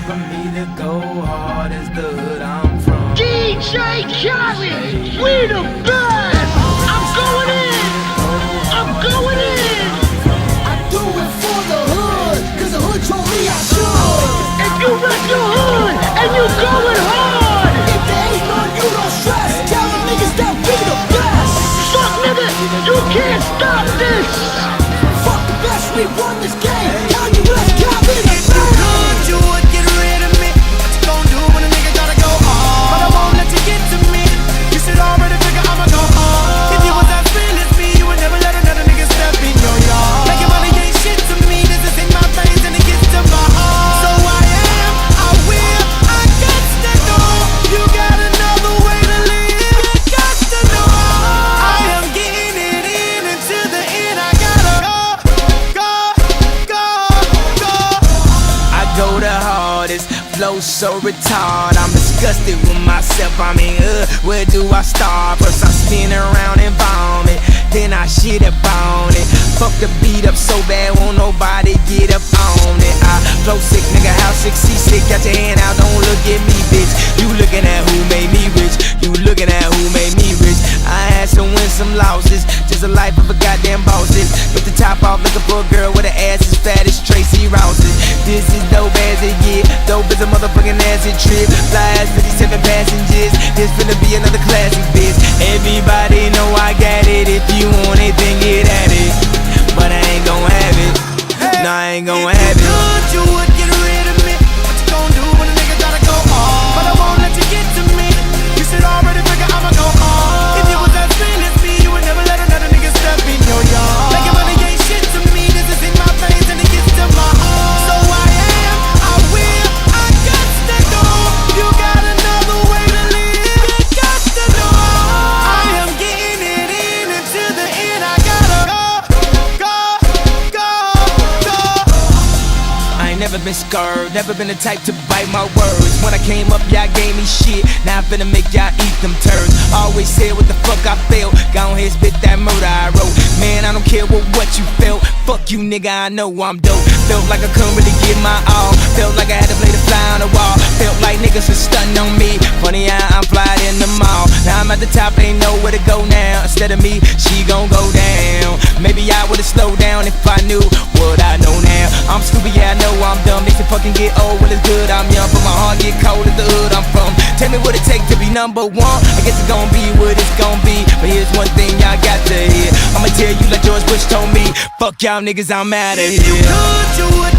for me to go hard as the hood I'm from. DJ Khaled, we the best! I'm going in! I'm going in! I do it for the hood, cause the hood told me I should. If you rep your hood and you going hard, If there ain't none, you don't stress. Tell them niggas that we the best. fuck nigga, you can't stop this! Fuck the best, we won this game. Kanye West, Calvin, and Could you would get rid of me? What you gon' do when a nigga gotta go hard? But I won't let you get to me. You should already figure I'ma go hard. If you was as real as me, you would never let another nigga step in your yard. Making money ain't shit to me. This is in my veins and it gets to my heart. So I am, I will, I got to know. You got another way to live. I got to know. I am getting it in until the end. I gotta go. I go the hardest, flow so retarded. I'm disgusted with myself. I mean, where do I start? First I spin around and vomit, then I shit up on it. Fuck the beat up so bad, won't nobody get up on it. I flow sick, nigga, how sick, seasick. Got your hand out, don't look at me, bitch. You looking at who made me rich. You looking at who made me rich. I had some wins, some losses. Just a life of a goddamn bosses. With the top off, looking for a girl with her ass as fat as Tracy Rouses. This is dope as it get. Dope as a motherfucking acid trip. Fly as 57 passengers. This finna be another classic, bitch. Everybody know I got it. If you want it, then get at it. But I ain't gon' have it. No, I ain't gon' have it. Could you would get rid of me? What you gon' do when a nigga gotta go hard? But I won't let you get to me. You should already figure I'ma go hard. If you was as real as me, you would never let another nigga step in your yard. Making money ain't shit to me. This is in my veins and it gets to my heart. So I am, I will, I got to know. You got another way to live. You got to know. I am getting it in until the end. I gotta go. I ain't never been scared, never been the type to bite my words. When I came up, y'all gave me shit. Now I'm finna make y'all eat them turds. Always said what the fuck I felt. Go ahead, spit that murder I wrote. Man, I don't care what you felt. Fuck you, nigga, I know I'm dope. Felt like I couldn't really give my all. Felt like I had to play the fly on the wall. Felt like niggas was stunting on me. Funny how I'm flying in the mall. Now I'm at the top, ain't nowhere to go now. Instead of me, she gon' go down. Maybe I would've slowed down if I knew what I know now. I'm stupid, yeah, I know I'm dumb. Makes it fucking get old when it's good. I'm young, but my heart get cold at the hood I'm from. Tell me what it take to be number one. I guess it's gon' be what it's gon' be. But here's one thing y'all got to hear. I'ma tell you like George Bush told me. Fuck y'all niggas, I'm outta here. Could you would